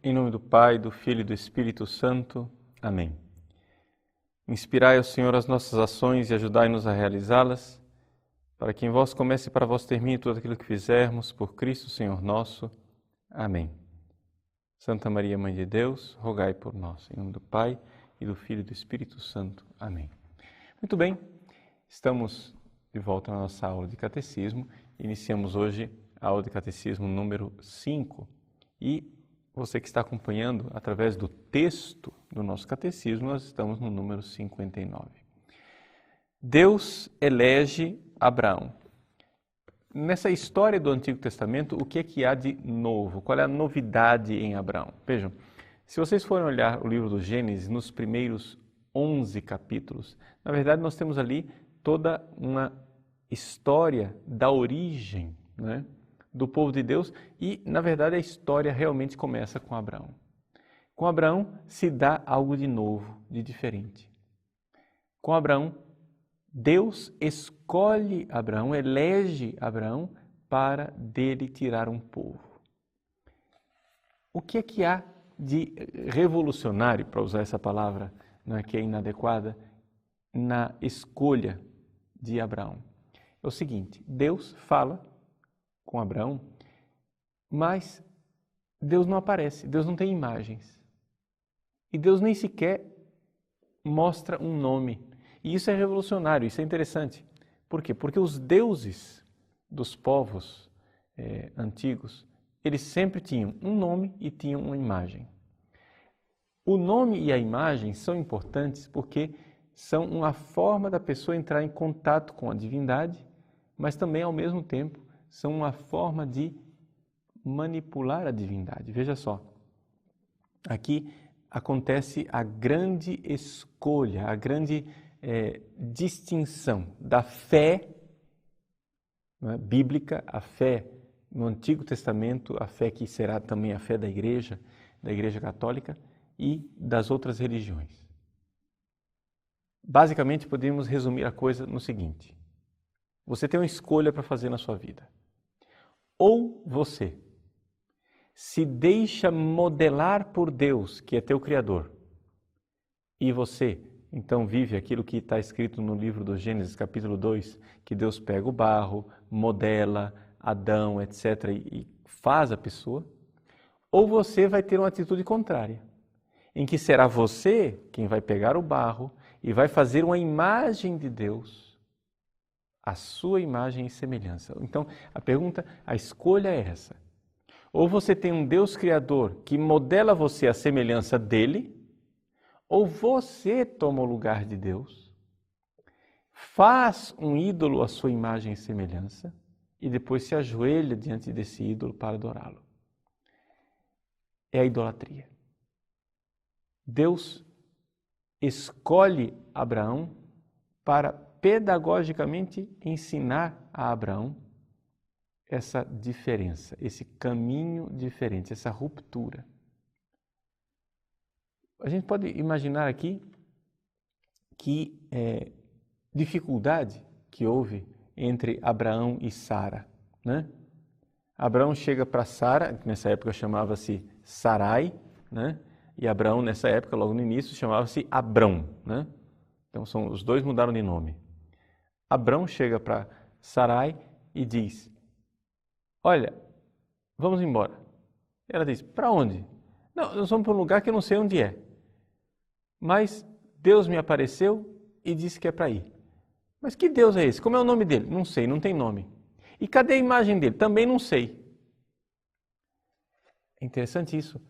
Em nome do Pai, do Filho e do Espírito Santo. Amém. Inspirai ao Senhor as nossas ações e ajudai-nos a realizá-las, para que em vós comece e para vós termine tudo aquilo que fizermos, por Cristo Senhor nosso. Amém. Santa Maria, Mãe de Deus, rogai por nós. Em nome do Pai, e do Filho e do Espírito Santo. Amém. Muito bem, estamos de volta na nossa aula de Catecismo. Iniciamos hoje a aula de Catecismo número 5 e você que está acompanhando através do texto do nosso catecismo, nós estamos no número 59. Deus elege Abraão. Nessa história do Antigo Testamento, o que é que há de novo? Qual é a novidade em Abraão? Vejam, se vocês forem olhar o livro do Gênesis, nos primeiros 11 capítulos, na verdade nós temos ali toda uma história da origem, né, do povo de Deus e, na verdade, a história realmente começa com Abraão. Com Abraão se dá algo de novo, de diferente. Com Abraão, Deus escolhe Abraão, elege Abraão para dele tirar um povo. O que é que há de revolucionário, para usar essa palavra, né, que é inadequada, na escolha de Abraão? É o seguinte, Deus fala com Abraão, mas Deus não aparece, Deus não tem imagens. E Deus nem sequer mostra um nome. E isso é revolucionário, isso é interessante. Por quê? Porque os deuses dos povos antigos, eles sempre tinham um nome e tinham uma imagem. O nome e a imagem são importantes porque são uma forma da pessoa entrar em contato com a divindade, mas também, ao mesmo tempo, são uma forma de manipular a divindade. Veja só, aqui acontece a grande escolha, a grande distinção da fé, né, bíblica, a fé no Antigo Testamento, a fé que será também a fé da Igreja Católica e das outras religiões. Basicamente, podemos resumir a coisa no seguinte: você tem uma escolha para fazer na sua vida. Ou você se deixa modelar por Deus, que é teu Criador, e você então vive aquilo que está escrito no livro do Gênesis, capítulo 2, que Deus pega o barro, modela Adão, etc., e faz a pessoa, ou você vai ter uma atitude contrária, em que será você quem vai pegar o barro e vai fazer uma imagem de Deus, a sua imagem e semelhança. Então, a escolha é essa. Ou você tem um Deus Criador que modela você à semelhança dele, ou você toma o lugar de Deus, faz um ídolo à sua imagem e semelhança, e depois se ajoelha diante desse ídolo para adorá-lo. É a idolatria. Deus escolhe Abraão para pedagogicamente ensinar a Abraão essa diferença, esse caminho diferente, essa ruptura. A gente pode imaginar aqui que dificuldade que houve entre Abraão e Sara, né? Abraão chega para Sara, que nessa época chamava-se Sarai, né? E Abraão, nessa época, logo no início, chamava-se Abrão, né? Então, os dois mudaram de nome. Abrão chega para Sarai e diz: olha, vamos embora. Ela diz: para onde? Não, nós vamos para um lugar que eu não sei onde é. Mas Deus me apareceu e disse que é para ir. Mas que Deus é esse? Como é o nome dele? Não sei, não tem nome. E cadê a imagem dele? Também não sei. É interessante isso.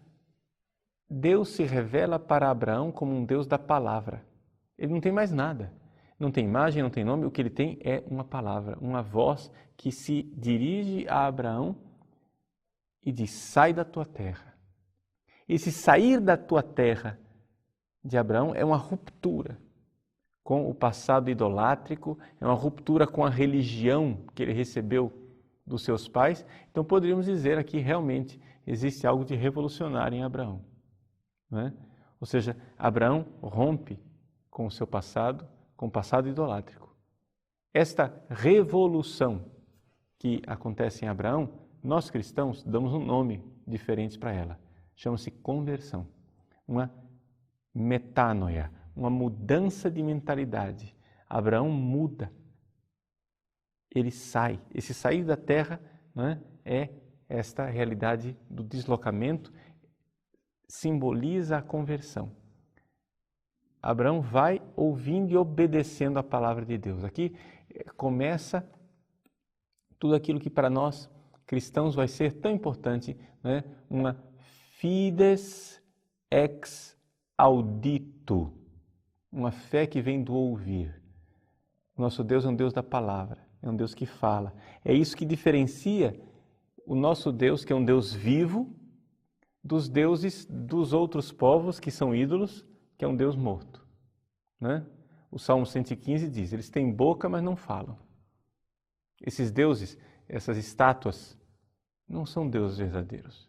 Deus se revela para Abraão como um Deus da palavra. Ele não tem mais nada. Não tem imagem, não tem nome. O que ele tem é uma palavra, uma voz que se dirige a Abraão e diz: sai da tua terra. Esse sair da tua terra de Abraão é uma ruptura com o passado idolátrico, é uma ruptura com a religião que ele recebeu dos seus pais. Então poderíamos dizer aqui realmente existe algo de revolucionário em Abraão, não é? Ou seja, Abraão rompe com o seu passado, com o passado idolátrico. Esta revolução que acontece em Abraão, nós cristãos damos um nome diferente para ela. Chama-se conversão, uma metanoia, uma mudança de mentalidade. Abraão muda, ele sai. Esse sair da terra, né, é esta realidade do deslocamento, simboliza a conversão. Abraão vai ouvindo e obedecendo a palavra de Deus. Aqui começa tudo aquilo que para nós cristãos vai ser tão importante, né? Uma fides ex audito, uma fé que vem do ouvir. Nosso Deus é um Deus da palavra, é um Deus que fala. É isso que diferencia o nosso Deus, que é um Deus vivo, dos deuses dos outros povos que são ídolos, que é um Deus morto, né? O Salmo 115 diz, eles têm boca, mas não falam. Esses deuses, essas estátuas, não são deuses verdadeiros.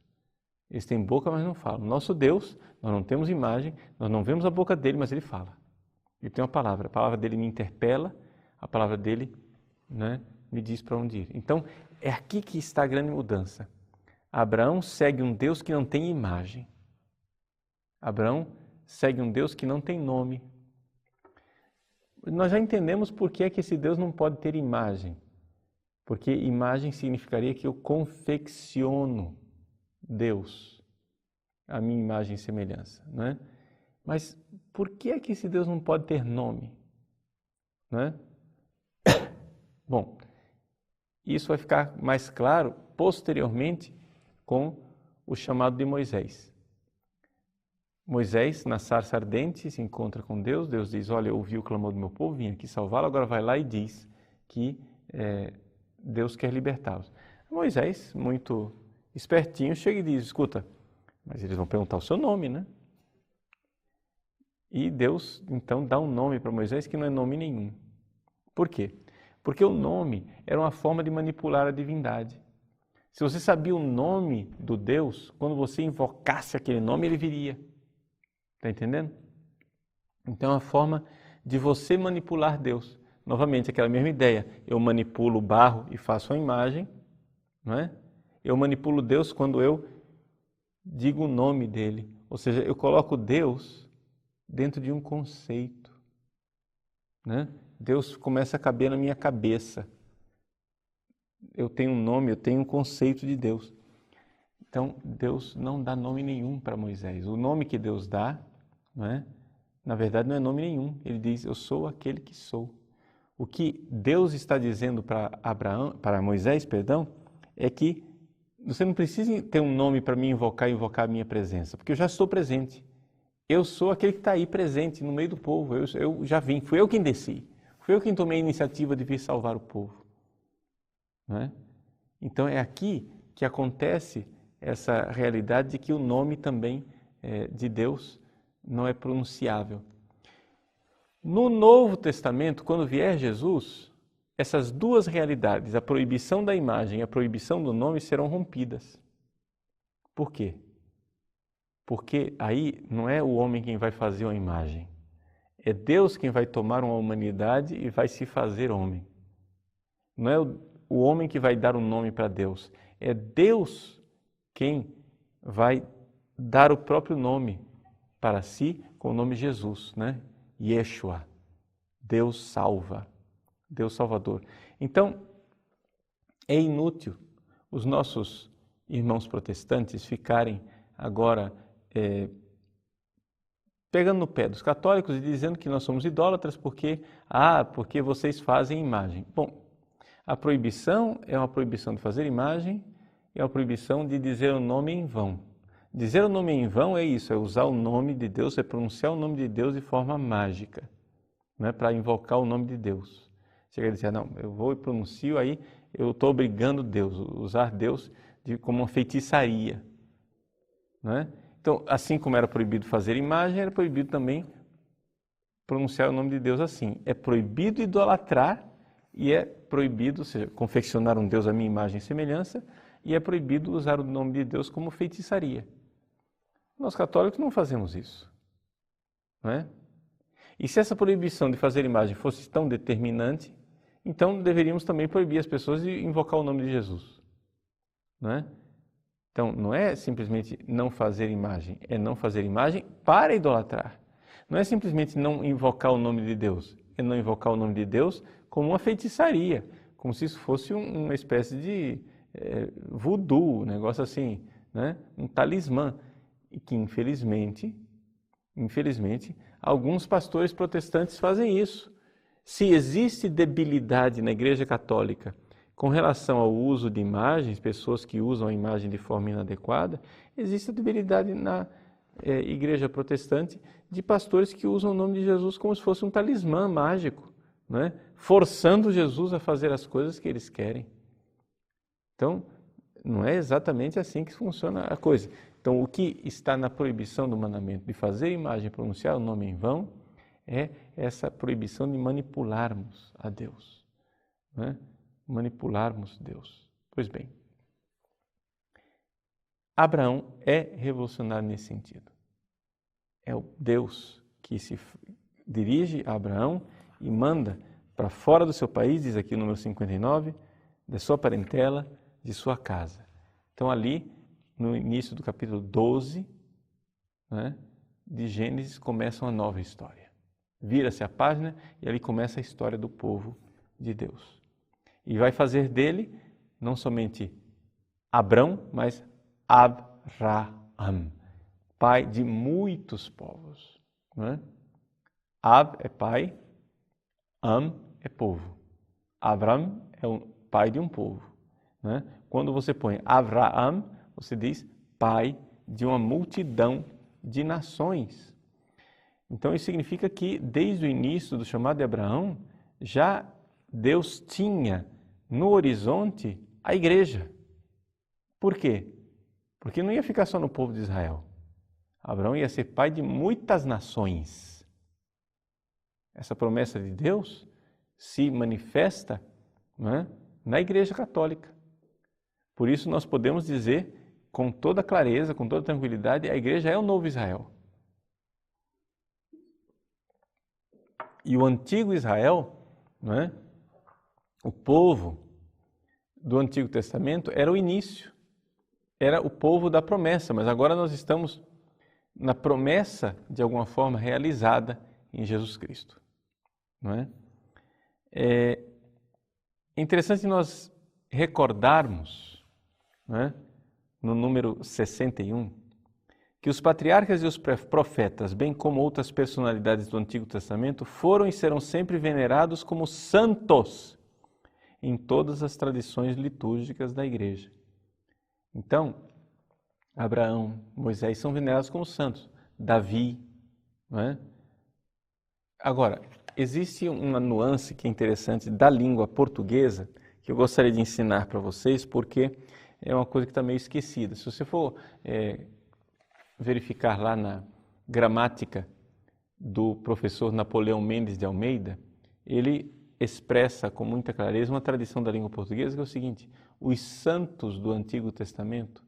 Eles têm boca, mas não falam. Nosso Deus, nós não temos imagem, nós não vemos a boca dele, mas ele fala. Ele tem uma palavra, a palavra dele me interpela, a palavra dele, né, me diz para onde ir. Então, é aqui que está a grande mudança. Abraão segue um Deus que não tem imagem. Abraão segue um Deus que não tem nome. Nós já entendemos por que é que esse Deus não pode ter imagem. Porque imagem significaria que eu confecciono Deus, a minha imagem e semelhança, não é? Mas por que é que esse Deus não pode ter nome? Não é? Bom, isso vai ficar mais claro posteriormente com o chamado de Moisés. Moisés, na sarça ardente, se encontra com Deus. Deus diz, olha, eu ouvi o clamor do meu povo, vim aqui salvá-lo. Agora vai lá e diz que Deus quer libertá-los. Moisés, muito espertinho, chega e diz, escuta, mas eles vão perguntar o seu nome, né? E Deus, então, dá um nome para Moisés que não é nome nenhum. Por quê? Porque o nome era uma forma de manipular a divindade. Se você sabia o nome do Deus, quando você invocasse aquele nome, ele viria. Está entendendo? Então é uma forma de você manipular Deus. Novamente, aquela mesma ideia. Eu manipulo o barro e faço a imagem, não é? Eu manipulo Deus quando eu digo o nome dele. Ou seja, eu coloco Deus dentro de um conceito, né? Deus começa a caber na minha cabeça. Eu tenho um nome, eu tenho um conceito de Deus. Então, Deus não dá nome nenhum para Moisés. O nome que Deus dá, não é? Na verdade, não é nome nenhum. Ele diz, eu sou aquele que sou. O que Deus está dizendo para Moisés, é que você não precisa ter um nome para me invocar e invocar a minha presença, porque eu já estou presente. Eu sou aquele que está aí presente no meio do povo. Eu já vim, fui eu quem desci. Fui eu quem tomei a iniciativa de vir salvar o povo. Não é? Então é aqui que acontece essa realidade de que o nome também de Deus não é pronunciável. No Novo Testamento, quando vier Jesus, essas duas realidades, a proibição da imagem e a proibição do nome, serão rompidas. Por quê? Porque aí não é o homem quem vai fazer uma imagem. É Deus quem vai tomar uma humanidade e vai se fazer homem. Não é o homem que vai dar um nome para Deus. É Deus quem vai dar o próprio nome para si com o nome Jesus, né? Yeshua, Deus salva, Deus Salvador. Então, é inútil os nossos irmãos protestantes ficarem agora pegando no pé dos católicos e dizendo que nós somos idólatras porque vocês fazem imagem. Bom, a proibição é uma proibição de fazer imagem e é uma proibição de dizer o nome em vão. Dizer o nome em vão é isso, é usar o nome de Deus, é pronunciar o nome de Deus de forma mágica, né, para invocar o nome de Deus. Chega a dizer, não, eu vou e pronuncio, aí eu estou obrigando Deus, usar Deus como uma feitiçaria. Né? Então, assim como era proibido fazer imagem, era proibido também pronunciar o nome de Deus assim. É proibido idolatrar e é proibido, ou seja, confeccionar um Deus à minha imagem e semelhança, e é proibido usar o nome de Deus como feitiçaria. Nós católicos não fazemos isso, não é? E se essa proibição de fazer imagem fosse tão determinante, então deveríamos também proibir as pessoas de invocar o nome de Jesus, não é? Então, não é simplesmente não fazer imagem, é não fazer imagem para idolatrar. Não é simplesmente não invocar o nome de Deus, é não invocar o nome de Deus como uma feitiçaria, como se isso fosse uma espécie de voodoo, um negócio assim, né? Um talismã, e que infelizmente, alguns pastores protestantes fazem isso. Se existe debilidade na Igreja Católica com relação ao uso de imagens, pessoas que usam a imagem de forma inadequada, existe debilidade na Igreja Protestante de pastores que usam o nome de Jesus como se fosse um talismã mágico, né? Forçando Jesus a fazer as coisas que eles querem. Então, não é exatamente assim que funciona a coisa. Então, o que está na proibição do mandamento de fazer imagem, pronunciar o nome em vão, é essa proibição de manipularmos a Deus, né? Manipularmos Deus. Pois bem, Abraão é revolucionário nesse sentido. É o Deus que se dirige a Abraão e manda para fora do seu país, diz aqui no número 59, da sua parentela, de sua casa. Então ali, no início do capítulo 12, né, de Gênesis, começa uma nova história. Vira-se a página e ali começa a história do povo de Deus. E vai fazer dele não somente Abrão, mas Abraham, pai de muitos povos. Né? Ab é pai, Am é povo. Abraham é o pai de um povo. Né? Quando você põe Avraham, você diz pai de uma multidão de nações. Então isso significa que desde o início do chamado de Abraão, já Deus tinha no horizonte a igreja. Por quê? Porque não ia ficar só no povo de Israel. Abraão ia ser pai de muitas nações. Essa promessa de Deus se manifesta, né, na Igreja Católica. Por isso nós podemos dizer com toda clareza, com toda tranquilidade, a igreja é o novo Israel. E o antigo Israel, né, o povo do Antigo Testamento, era o início, era o povo da promessa, mas agora nós estamos na promessa, de alguma forma, realizada em Jesus Cristo. Não é? É interessante nós recordarmos, né, no número 61, que os patriarcas e os profetas, bem como outras personalidades do Antigo Testamento, foram e serão sempre venerados como santos em todas as tradições litúrgicas da Igreja. Então, Abraão, Moisés são venerados como santos, Davi, não é? Agora, existe uma nuance que é interessante da língua portuguesa que eu gostaria de ensinar para vocês, porque é uma coisa que está meio esquecida. Se você for verificar lá na gramática do professor Napoleão Mendes de Almeida, ele expressa com muita clareza uma tradição da língua portuguesa que é o seguinte: os santos do Antigo Testamento,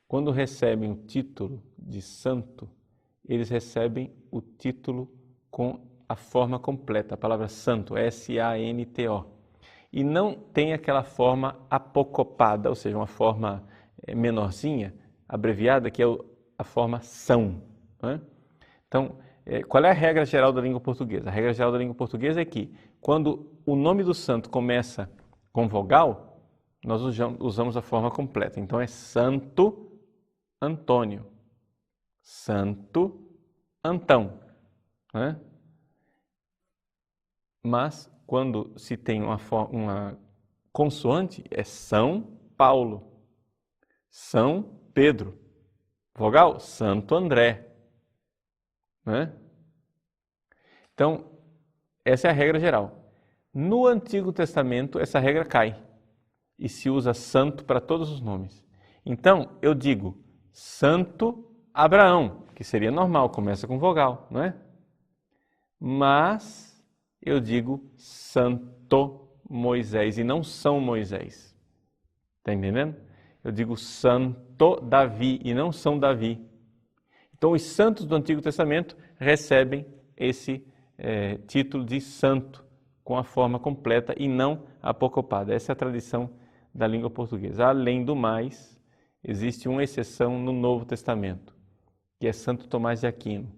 quando recebem o título de santo, eles recebem o título com a forma completa, a palavra santo, S-A-N-T-O. E não tem aquela forma apocopada, ou seja, uma forma menorzinha, abreviada, que é a forma são. Né? Então, qual é a regra geral da língua portuguesa? A regra geral da língua portuguesa é que, quando o nome do santo começa com vogal, nós usamos a forma completa. Então, é Santo Antônio, Santo Antão. Né? Mas, quando se tem uma consoante, é São Paulo, São Pedro. Vogal, Santo André. Né? Então, essa é a regra geral. No Antigo Testamento, essa regra cai e se usa santo para todos os nomes. Então, eu digo Santo Abraão, que seria normal, começa com vogal, não é? Mas eu digo Santo Moisés e não São Moisés. Está entendendo? Eu digo Santo Davi e não São Davi. Então, os santos do Antigo Testamento recebem esse título de santo com a forma completa e não apocopada. Essa é a tradição da língua portuguesa. Além do mais, existe uma exceção no Novo Testamento, que é Santo Tomás de Aquino.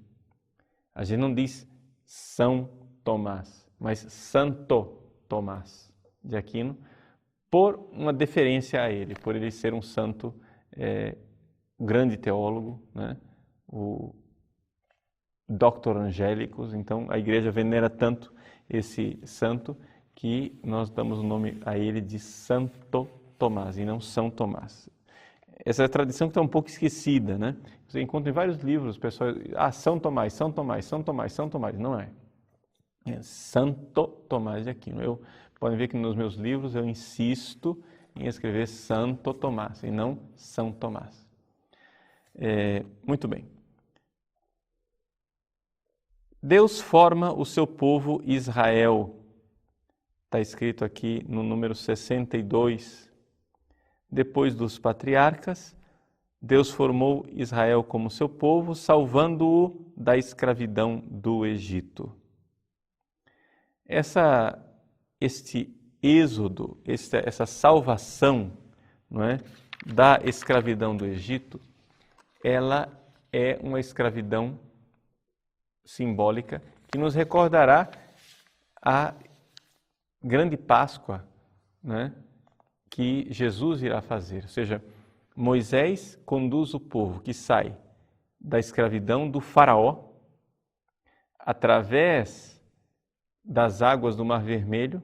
A gente não diz São Tomás, mas Santo Tomás de Aquino, por uma deferência a ele, por ele ser um santo, grande teólogo, né? O Dr. Angélicos. Então a igreja venera tanto esse santo que nós damos o nome a ele de Santo Tomás e não São Tomás. Essa é a tradição que está um pouco esquecida, né? Você encontra em vários livros, pessoal, São Tomás, São Tomás, São Tomás, São Tomás. Não é. É Santo Tomás de Aquino. Podem ver que nos meus livros eu insisto em escrever Santo Tomás e não São Tomás. Muito bem. Deus forma o seu povo Israel. Está escrito aqui no número 62. Depois dos patriarcas, Deus formou Israel como seu povo, salvando-o da escravidão do Egito. Este êxodo, essa salvação, não é, da escravidão do Egito, ela é uma escravidão simbólica que nos recordará a grande Páscoa, né, que Jesus irá fazer. Ou seja, Moisés conduz o povo que sai da escravidão do faraó através das águas do Mar Vermelho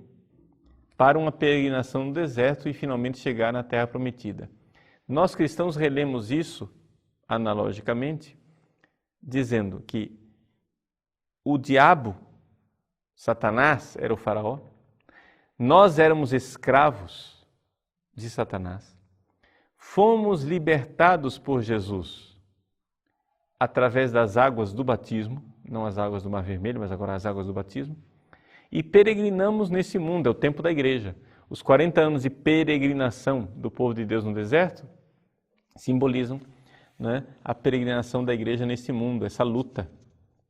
para uma peregrinação no deserto e finalmente chegar na Terra Prometida. Nós cristãos relemos isso analogicamente, dizendo que o diabo, Satanás, era o faraó, nós éramos escravos de Satanás, fomos libertados por Jesus através das águas do batismo, não as águas do Mar Vermelho, mas agora as águas do batismo, e peregrinamos nesse mundo, é o tempo da igreja. Os 40 anos de peregrinação do povo de Deus no deserto simbolizam, né, a peregrinação da igreja nesse mundo, essa luta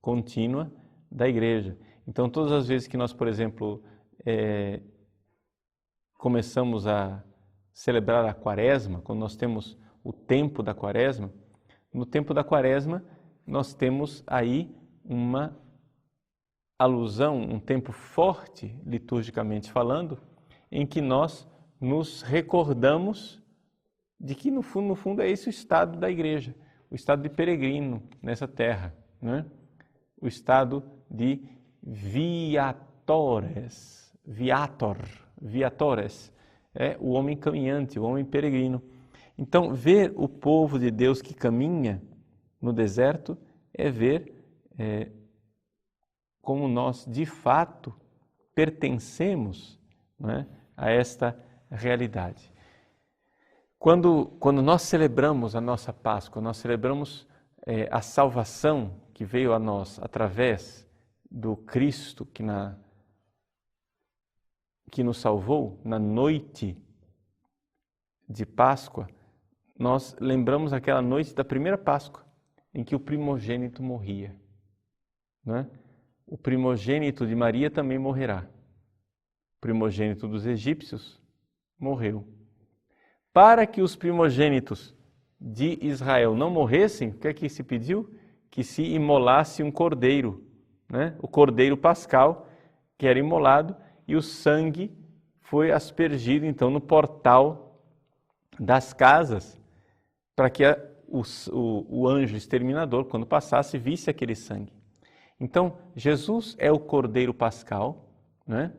contínua da igreja. Então, todas as vezes que nós, por exemplo, começamos a celebrar a Quaresma, quando nós temos o tempo da Quaresma, no tempo da Quaresma nós temos aí uma alusão, um tempo forte, liturgicamente falando, em que nós nos recordamos de que, no fundo, é esse o estado da igreja, o estado de peregrino nessa terra, né? O estado de viatores, é o homem caminhante, o homem peregrino. Então, ver o povo de Deus que caminha no deserto é ver como nós, de fato, pertencemos, né, a esta realidade. Quando nós celebramos a nossa Páscoa, nós celebramos a salvação que veio a nós através do Cristo que nos salvou na noite de Páscoa. Nós lembramos aquela noite da primeira Páscoa, em que o primogênito morria, né? O primogênito de Maria também morrerá. O primogênito dos egípcios morreu. Para que os primogênitos de Israel não morressem, o que é que se pediu? Que se imolasse um cordeiro, né? O cordeiro pascal, que era imolado, e o sangue foi aspergido então no portal das casas, para que o anjo exterminador, quando passasse, visse aquele sangue. Então, Jesus é o cordeiro pascal, né?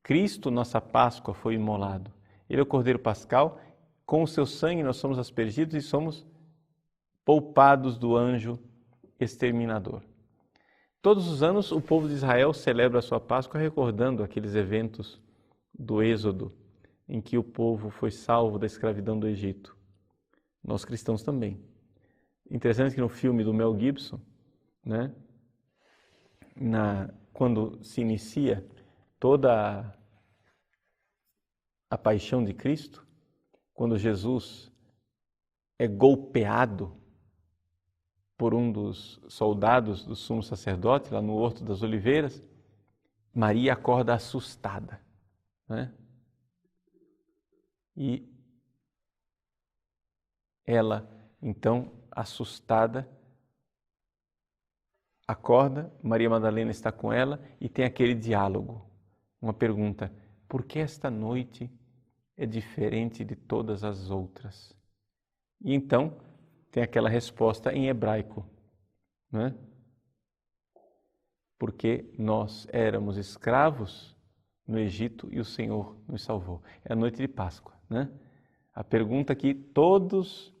Cristo, nossa Páscoa, foi imolado. Ele é o cordeiro pascal, com o seu sangue nós somos aspergidos e somos poupados do anjo exterminador. Todos os anos o povo de Israel celebra a sua Páscoa recordando aqueles eventos do Êxodo, em que o povo foi salvo da escravidão do Egito. Nós cristãos também. Interessante que no filme do Mel Gibson, né, quando se inicia toda a paixão de Cristo, quando Jesus é golpeado por um dos soldados do sumo sacerdote, lá no Horto das Oliveiras, Maria acorda assustada, né? E ela, então, assustada, acorda, Maria Madalena está com ela e tem aquele diálogo, uma pergunta: por que esta noite é diferente de todas as outras? E então tem aquela resposta em hebraico, né? Porque nós éramos escravos no Egito e o Senhor nos salvou. É a noite de Páscoa, né? A pergunta que todos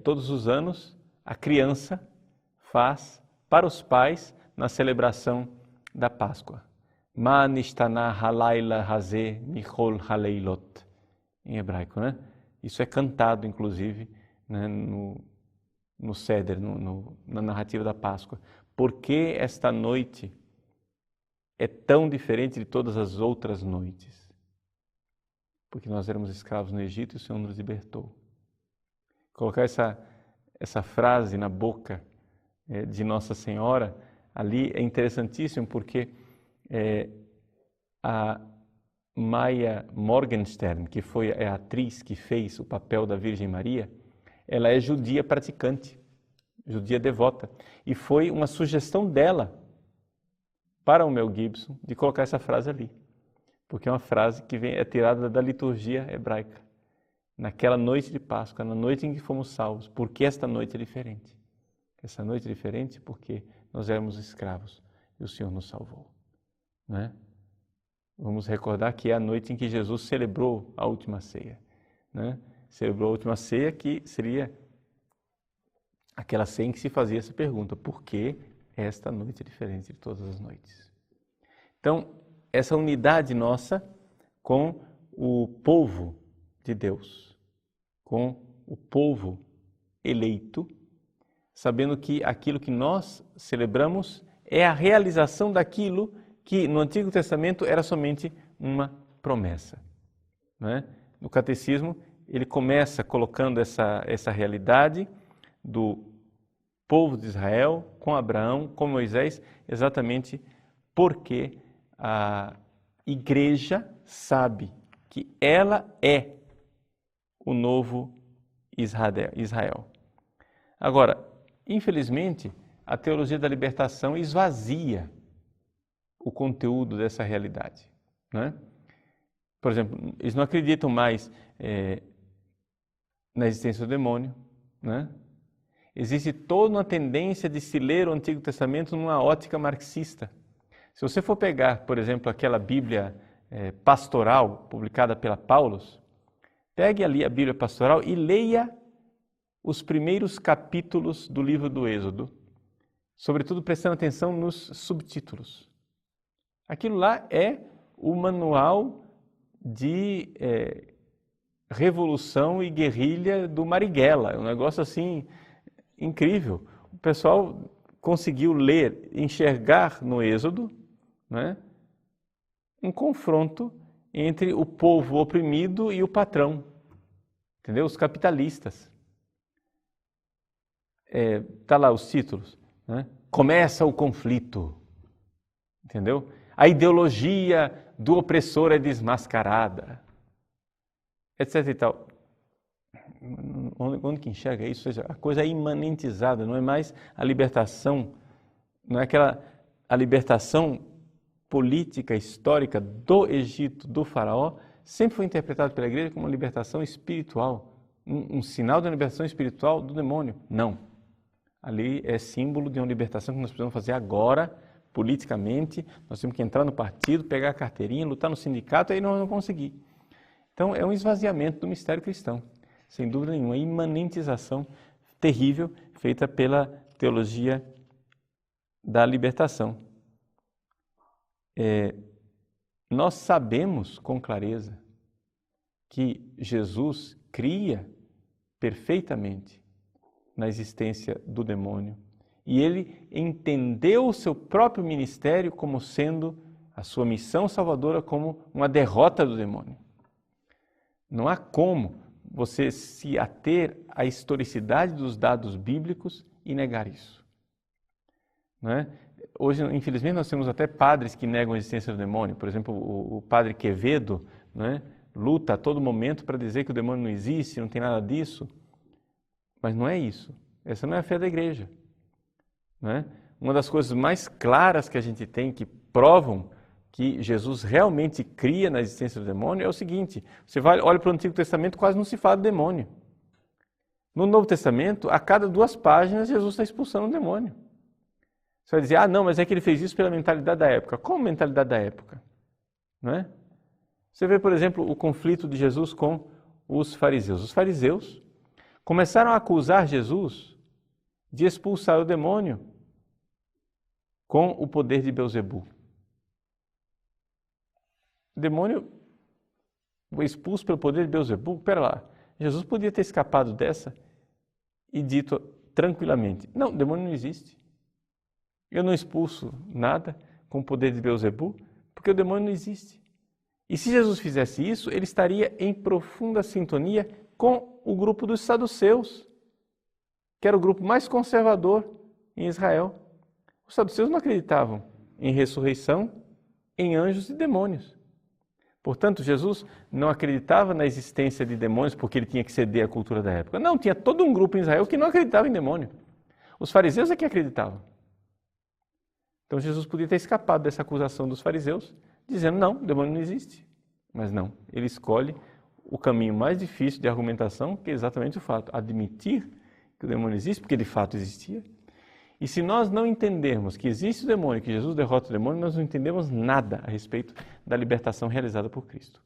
os anos a criança faz para os pais na celebração da Páscoa. Ma nishtana halayla hazeh michol haleilot, em hebraico, né? Isso é cantado, inclusive, né, no Seder, na narrativa da Páscoa. Por que esta noite é tão diferente de todas as outras noites? Porque nós éramos escravos no Egito e o Senhor nos libertou. Colocar essa frase na boca de Nossa Senhora ali é interessantíssimo, porque a Maya Morgenstern, que foi a atriz que fez o papel da Virgem Maria, ela é judia praticante, judia devota. E foi uma sugestão dela para o Mel Gibson de colocar essa frase ali. Porque é uma frase que é tirada da liturgia hebraica. Naquela noite de Páscoa, na noite em que fomos salvos. Por que esta noite é diferente? Essa noite é diferente porque nós éramos escravos e o Senhor nos salvou, né? Vamos recordar que é a noite em que Jesus celebrou a última ceia, né? Celebrou a última ceia, que seria aquela ceia em que se fazia essa pergunta: por que esta noite é diferente de todas as noites? Então, essa unidade nossa com o povo de Deus, com o povo eleito, sabendo que aquilo que nós celebramos é a realização daquilo que no Antigo Testamento era somente uma promessa, né? No Catecismo, ele começa colocando essa realidade do povo de Israel com Abraão, com Moisés, exatamente porque a igreja sabe que ela é o novo Israel. Agora, infelizmente, a teologia da libertação esvazia o conteúdo dessa realidade, né? Por exemplo, eles não acreditam mais na existência do demônio, né? Existe toda uma tendência de se ler o Antigo Testamento numa ótica marxista. Se você for pegar, por exemplo, aquela Bíblia pastoral publicada pela Paulus, pegue ali a Bíblia pastoral e leia os primeiros capítulos do livro do Êxodo, sobretudo prestando atenção nos subtítulos. Aquilo lá é o manual de revolução e guerrilha do Marighella, um negócio assim incrível. O pessoal conseguiu ler, enxergar no Êxodo, né, um confronto entre o povo oprimido e o patrão, entendeu? Os capitalistas. Tá lá os títulos, né? Começa o conflito, entendeu? A ideologia do opressor é desmascarada, etc. e tal. Onde que enxerga isso? Ou seja, a coisa é imanentizada, não é mais a libertação, não é a libertação política, histórica do Egito, do faraó, sempre foi interpretada pela igreja como uma libertação espiritual, um sinal de uma libertação espiritual do demônio. Não. Ali é símbolo de uma libertação que nós precisamos fazer agora, politicamente. Nós temos que entrar no partido, pegar a carteirinha, lutar no sindicato, aí nós não vamos conseguir. Então, é um esvaziamento do mistério cristão. Sem dúvida nenhuma, imanentização terrível feita pela teologia da libertação. Nós sabemos com clareza que Jesus cria perfeitamente na existência do demônio e ele entendeu o seu próprio ministério como sendo a sua missão salvadora como uma derrota do demônio. Não há como você se ater à historicidade dos dados bíblicos e negar isso. Não é? Hoje, infelizmente, nós temos até padres que negam a existência do demônio. Por exemplo, o padre Quevedo, não é? Luta a todo momento para dizer que o demônio não existe, não tem nada disso. Mas não é isso. Essa não é a fé da igreja. Não é? Uma das coisas mais claras que a gente tem, que provam que Jesus realmente cria na existência do demônio, é o seguinte: você olha para o Antigo Testamento, quase não se fala de demônio. No Novo Testamento, a cada 2 páginas, Jesus está expulsando o demônio. Você vai dizer, não, mas é que ele fez isso pela mentalidade da época. Como mentalidade da época? Não é? Você vê, por exemplo, o conflito de Jesus com os fariseus. Os fariseus começaram a acusar Jesus de expulsar o demônio com o poder de Beelzebul. O demônio foi expulso pelo poder de Beelzebul? Pera lá, Jesus podia ter escapado dessa e dito tranquilamente, não, o demônio não existe. Eu não expulso nada com o poder de Beelzebul, porque o demônio não existe. E se Jesus fizesse isso, ele estaria em profunda sintonia com o grupo dos saduceus, que era o grupo mais conservador em Israel. Os saduceus não acreditavam em ressurreição, em anjos e demônios. Portanto, Jesus não acreditava na existência de demônios porque ele tinha que ceder à cultura da época. Não, tinha todo um grupo em Israel que não acreditava em demônio. Os fariseus é que acreditavam. Então Jesus podia ter escapado dessa acusação dos fariseus, dizendo, não, o demônio não existe. Mas não, ele escolhe o caminho mais difícil de argumentação, que é exatamente o fato, admitir que o demônio existe, porque de fato existia. E se nós não entendermos que existe o demônio, que Jesus derrota o demônio, nós não entendemos nada a respeito da libertação realizada por Cristo.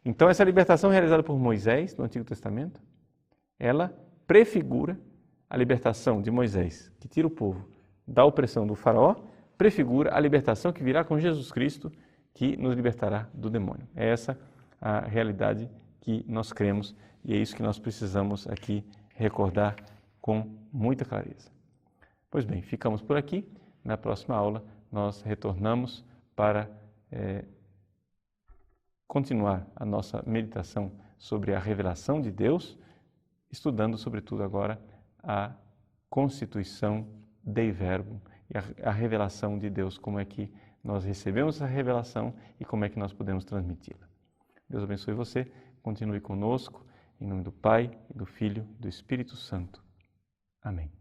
Então essa libertação realizada por Moisés, no Antigo Testamento, ela prefigura a libertação de Moisés, que tira o povo da opressão do faraó, prefigura a libertação que virá com Jesus Cristo, que nos libertará do demônio. É essa a realidade que nós cremos e é isso que nós precisamos aqui recordar com muita clareza. Pois bem, ficamos por aqui. Na próxima aula nós retornamos para continuar a nossa meditação sobre a revelação de Deus, estudando sobretudo agora a constituição Dei Verbum e a revelação de Deus, como é que nós recebemos essa revelação e como é que nós podemos transmiti-la. Deus abençoe você, continue conosco, em nome do Pai, do Filho e do Espírito Santo. Amém.